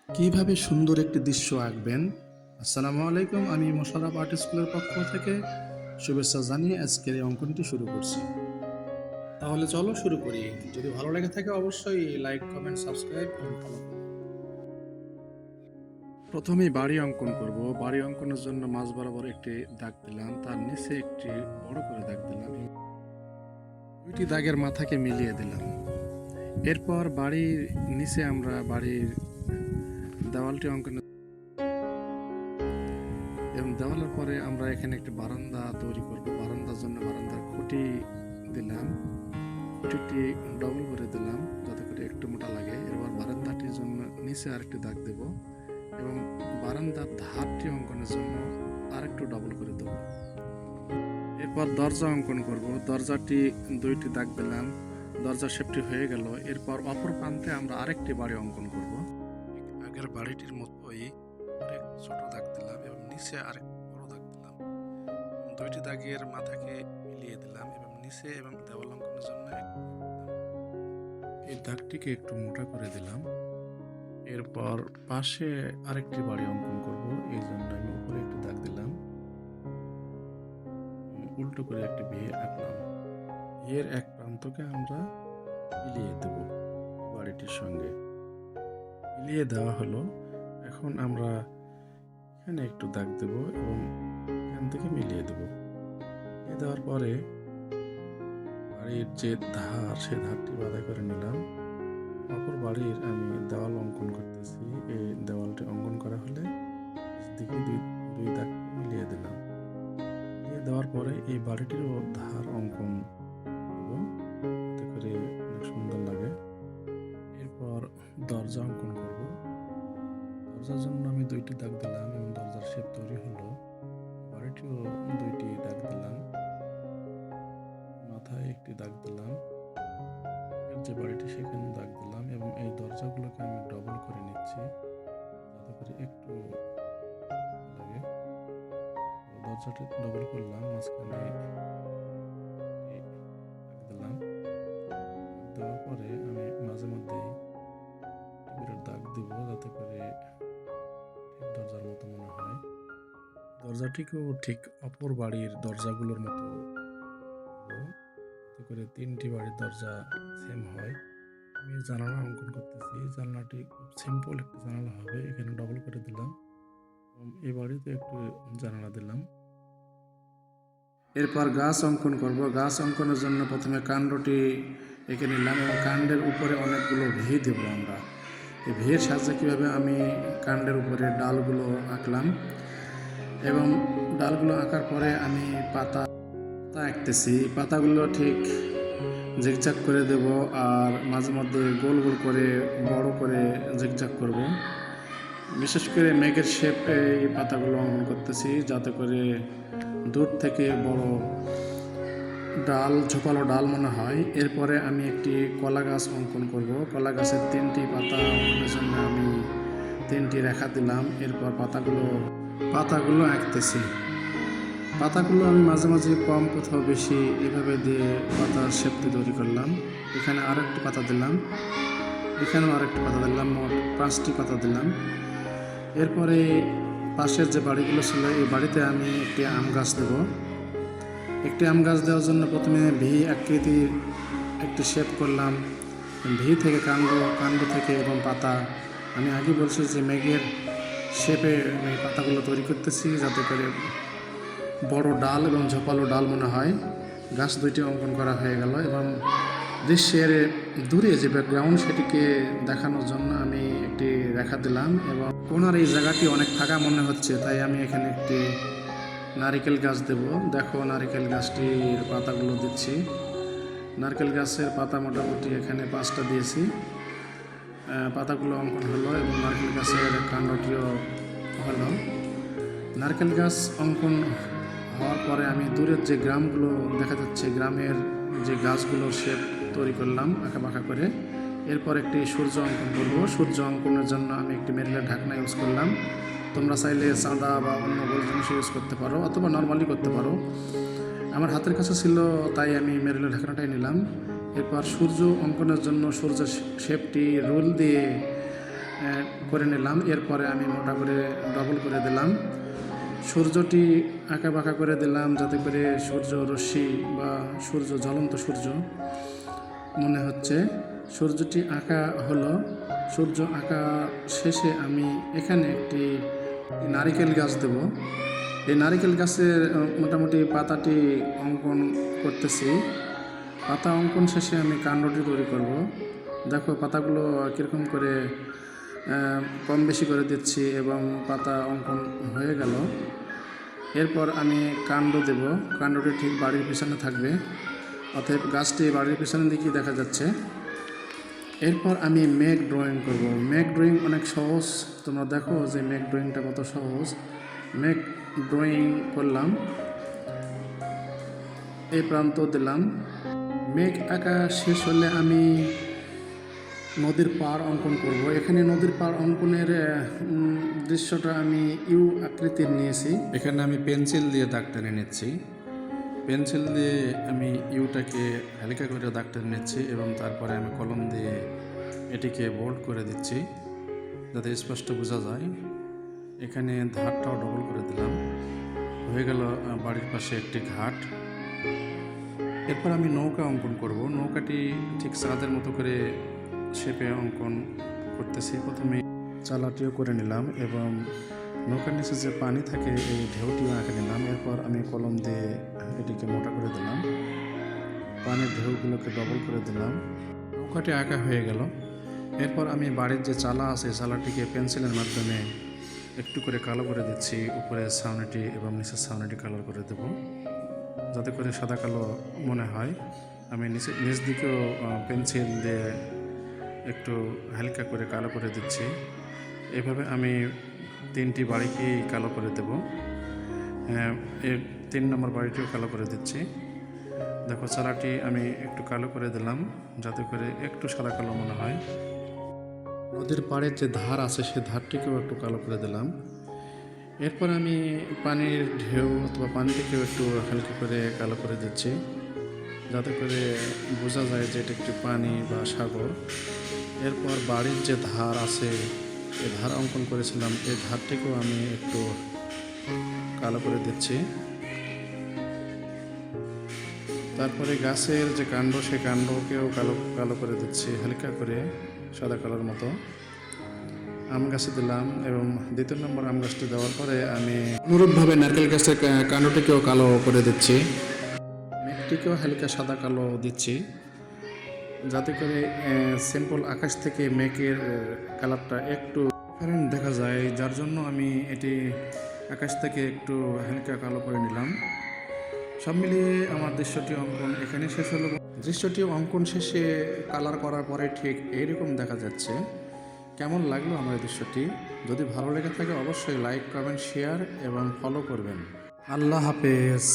কিভাবে সুন্দর একটি দৃশ্য আঁকবেন। আসসালামু আলাইকুম, আমি মোশাররফ আর্ট স্কুলের পক্ষ থেকে শুভেচ্ছা জানিয়ে আজকের এই অঙ্কনটি শুরু করছি। তাহলে চলো শুরু করি। যদি ভালো লেগে থাকে অবশ্যই লাইক, কমেন্ট, সাবস্ক্রাইব এবং ফলো করুন। প্রথমেই বাড়ি অঙ্কন করব। বাড়ি অঙ্কনের জন্য মাঝ বরাবর একটি দাগ দিলাম, তার নিচে একটি বড় করে দাগ দিলাম, দুইটি দাগের মাথাকে মিলিয়ে দিলাম। এরপর বাড়ির নিচে আমরা বাড়ির দেওয়ালটি অঙ্কন এবং দেওয়ালের পরে আমরা এখানে একটি বারান্দা তৈরি করব। বারান্দার জন্য বারান্দার খুঁটি দিলাম, খুঁটিটি ডবল করে দিলাম যাতে করে একটু মোটা লাগে। এবার বারান্দাটির জন্য নিচে আরেকটি দাগ দেব এবং বারান্দার ধারটি অঙ্কনের জন্য আরেকটু ডবল করে দেব। এরপর দরজা অঙ্কন করব। দরজাটি দুইটি দাগ দিলাম, দরজার শেপটি হয়ে গেল। এরপর অপর প্রান্তে আমরা আরেকটি বাড়ি অঙ্কন করব। আগের বাড়িটির মতোই ছোট দাগ দিলাম এবং নিচে আরেক বড় দাগ দিলাম, দুইটি দাগের মাথাকে মিলিয়ে দিলাম এবং নিচে এবং দেওয়াল অঙ্কনের জন্য এই দাগটিকে একটু মোটা করে দিলাম। এরপর পাশে আরেকটি বাড়ি অঙ্কন করব, এই জন্য আমি উপরে একটি দাগ দিলাম, উল্টো করে একটি ভিয়ে আঁকলাম। ভিয়ের এক প্রান্তকে আমরা মিলিয়ে দেব বাড়িটির সঙ্গে। মিলিয়ে দেওয়া হলো। এখন আমরা এখানে একটু দাগ দেব এবং এখান থেকে মিলিয়ে দেব। মিলিয়ে দেওয়ার পরে বাড়ির যে ধার, সেই ধারটি বাঁধা করে নিলাম। অপর বাড়ির আমি দেওয়াল অঙ্কন করতেছি। এই দেওয়ালটি অঙ্কন করা হলে দিকে দুই দাগ মিলিয়ে দিলাম। মিলিয়ে দেওয়ার পরে এই বাড়িটিরও ধার অঙ্কন করব যাতে করে অনেক সুন্দর লাগে। এরপর দরজা অঙ্কন করব। দরজার জন্য আমি দুইটি দাগ দিলাম এবং দরজার শেপ তৈরি হলো। বাড়িটিও দুইটি দাগ দিলাম, মাথায় একটি দাগ দিলাম, যে বাড়িটি সেখানে দাগ দিলাম এবং এই দরজাগুলোকে আমি ডবল করে নিচ্ছি যাতে করে একটু লাগে। দরজাটি ডবল করলাম, মাঝখানে দাগ দিলাম। দেওয়ার পরে আমি মাঝে মধ্যেই দাগ দিব যাতে করে ঠিক দরজার মতো মনে হয়। দরজাটিকেও ঠিক অপর বাড়ির দরজাগুলোর মতো যাতে করে তিনটি বাড়ির দরজা সেম হয়। আমি জানালা অঙ্কন করতেছি। জানলাটি খুব সিম্পল একটি জানালা হবে, এখানে ডবল করে দিলাম। এই বাড়িতে একটু জানালা দিলাম। এরপর গাছ অঙ্কন করব। গাছ অঙ্কনের জন্য প্রথমে কাণ্ডটি এঁকে নিলাম এবং কাণ্ডের উপরে অনেকগুলো ভি দেব আমরা। এই ভিয়ের সাহায্যে কীভাবে আমি কাণ্ডের উপরে ডালগুলো আঁকলাম এবং ডালগুলো আঁকার পরে আমি পাতা আঁকতেছি। পাতাগুলো ঠিক জিগজাগ করে দেব আর মাঝে মধ্যে গোল গোল করে বড় করে জিগজাগ করব। বিশেষ করে মেঘের শেপে এই পাতাগুলো অঙ্কন করতেছি যাতে করে দূর থেকে বড় ডাল, ঝোপালো ডাল মনে হয়। এরপরে আমি একটি কলা গাছ অঙ্কন করব। কলা গাছের তিনটি পাতা অঙ্কনের জন্য আমি তিনটি রেখা দিলাম। এরপর পাতাগুলো আঁকতেছি। পাতাগুলো আমি মাঝে মাঝে কম, কোথাও বেশি, এভাবে দিয়ে পাতার শেপটি তৈরি করলাম। এখানে আরেকটি পাতা দিলাম, এখানেও আরেকটি পাতা দিলাম, মোট 5টি পাতা দিলাম। এরপরে পাশের যে বাড়িগুলো ছিল এই বাড়িতে আমি একটি আম গাছ দেব। একটি আম গাছ দেওয়ার জন্য প্রথমে ভি আকৃতির একটি শেপ করলাম। ভি থেকে কাণ্ড থেকে এবং পাতা, আমি আগে বলছি যে মেঘের শেপে আমি পাতাগুলো তৈরি করতেছি যাতে করে বড় ডাল এবং ঝোপালো ডাল মনে হয়। গাছ দুইটি অঙ্কন করা হয়ে গেল এবং দৃশ্যের দূরে যে ব্যাকগ্রাউন্ড সেটিকে দেখানোর জন্য আমি একটি রেখা দিলাম এবং কোনার এই জায়গাটি অনেক ফাঁকা মনে হচ্ছে, তাই আমি এখানে একটি নারিকেল গাছ দেব। দেখো নারিকেল গাছটির পাতাগুলো দিচ্ছি। নারকেল গাছের পাতা মোটামুটি এখানে 5টা দিয়েছি। পাতাগুলো অঙ্কন হলো এবং নারকেল গাছের কাণ্ডটিও হলো। নারকেল গাছ অঙ্কন হওয়ার পরে আমি দূরের যে গ্রামগুলো দেখা যাচ্ছে, গ্রামের যে গাছগুলোর শেপ তৈরি করলাম আঁকা বাঁকা করে। এরপর একটি সূর্য অঙ্কন করব। সূর্য অঙ্কনের জন্য আমি একটি মেরিলের ঢাকনা ইউজ করলাম। তোমরা চাইলে চাঁদা বা অন্য গোল জিনিস ইউজ করতে পারো অথবা নর্মালি করতে পারো। আমার হাতের কাছে ছিল তাই আমি মেরিলের ঢাকনাটাই নিলাম। এরপর সূর্য অঙ্কনের জন্য সূর্যের শেপটি রোল দিয়ে করে নিলাম। এরপরে আমি মোটা করে ডবল করে দিলাম। সূর্যটি আঁকা বাঁকা করে দিলাম যাতে করে সূর্য রশ্মি বা সূর্য জ্বলন্ত সূর্য মনে হচ্ছে। সূর্যটি আঁকা হলো। সূর্য আঁকা শেষে আমি এখানে একটি নারিকেল গাছ দেব। এই নারিকেল গাছের মোটামুটি পাতাটি অঙ্কন করতেছি। পাতা অঙ্কন শেষে আমি কাণ্ডটি তৈরি করব। দেখো পাতাগুলো কীরকম করে কম বেশি করে দিচ্ছি এবং পাতা অঙ্কন হয়ে গেল। এরপর আমি কাণ্ড দেব। কাণ্ডটি ঠিক বাড়ির পিছনে থাকবে, অতএব গাছটি বাড়ির পিছনের দিকেই দেখা যাচ্ছে। এরপর আমি মেঘ ড্রয়িং করব। মেঘ ড্রয়িং অনেক সহজ, তোমরা দেখো যে মেঘ ড্রয়িংটা কত সহজ। মেঘ ড্রয়িং করলাম, এই প্রান্ত দিলাম। মেঘ আঁকা শেষ হলে আমি নদীর পাড় অঙ্কন করব। এখানে নদীর পাড় অঙ্কনের দৃশ্যটা আমি ইউ আকৃতির নিয়েছি। এখানে আমি পেন্সিল দিয়ে দাগ টেনে নিচ্ছি। পেন্সিল দিয়ে আমি ইউটাকে হালকা করে দাগ টেনে নিচ্ছি এবং তারপরে আমি কলম দিয়ে এটিকে বোল্ড করে দিচ্ছি যাতে স্পষ্ট বোঝা যায়। এখানে ধারটাও ডবল করে দিলাম। হয়ে গেল বাড়ির পাশে একটি ঘাট। এরপর আমি নৌকা অঙ্কন করব। নৌকাটি ঠিক চাঁদের মতো করে শেপে অঙ্কন করতেছি। প্রথমে চালাটিও করে নিলাম এবং নৌকার নিচে যে পানি থাকে এই ঢেউটিও আঁকে নিলাম। এরপর আমি কলম দিয়ে এটিকে মোটা করে দিলাম, পানির ঢেউগুলোকে ডবল করে দিলাম। নৌকাটি আঁকা হয়ে গেল। এরপর আমি বাড়ির যে চালা আছে চালাটিকে পেন্সিলের মাধ্যমে একটু করে কালো করে দিচ্ছি। উপরে ছাউনিটি এবং নিচের ছাউনিটি কালার করে দেব যাতে করে সাদা কালো মনে হয়। আমি নিচ দিকেও পেন্সিল দিয়ে একটু হালকা করে কালো করে দিচ্ছি। এভাবে আমি 3টি বাড়িকেই কালো করে দেব। এর 3 নম্বর বাড়িটিও কালো করে দিচ্ছি। দেখো চালাটি আমি একটু কালো করে দিলাম যাতে করে একটু সাদা কালো মনে হয়। নদীর পাড়ের যে ধার আছে সে ধারটিকেও একটু কালো করে দিলাম। এরপর আমি পানির ঢেউ অথবা পানিটিকেও একটু হালকা করে কালো করে দিচ্ছি যাতে করে বোঝা যায় যে এটা একটি পানি বা সাগর। এরপর বাড়ির যে ধার আছে এই ধার অঙ্কন করেছিলাম, এই ধারটিকেও আমি একটু কালো করে দিচ্ছি। তারপরে গাছের যে কাণ্ড সেই কাণ্ডকেও কালো করে দিচ্ছি হালকা করে সাদা কালোর মতো। আম গাছে দিলাম এবং 2 নম্বর আম গাছটি দেওয়ার পরে আমি অনুরূপভাবে নারকেল গাছের কাণ্ডটিকেও কালো করে দিচ্ছি। মেঘটিকেও হালকা সাদা কালো দিচ্ছি যাতে করে সিম্পল আকাশ থেকে মেঘের কালারটা একটু ডিফারেন্ট দেখা যায়, যার জন্য আমি এটি আকাশ থেকে একটু হালকা কালো করে নিলাম। সব মিলিয়ে আমার দৃশ্যটি অঙ্কন এখানে শেষ হলো। দৃশ্যটি অঙ্কন শেষে কালার করার পরে ঠিক এইরকম দেখা যাচ্ছে। কেমন লাগলো আমার দৃশ্যটি? যদি ভালো লেগে থাকে অবশ্যই লাইক, কমেন্ট, শেয়ার এবং ফলো করবেন। আল্লাহ হাফেজ।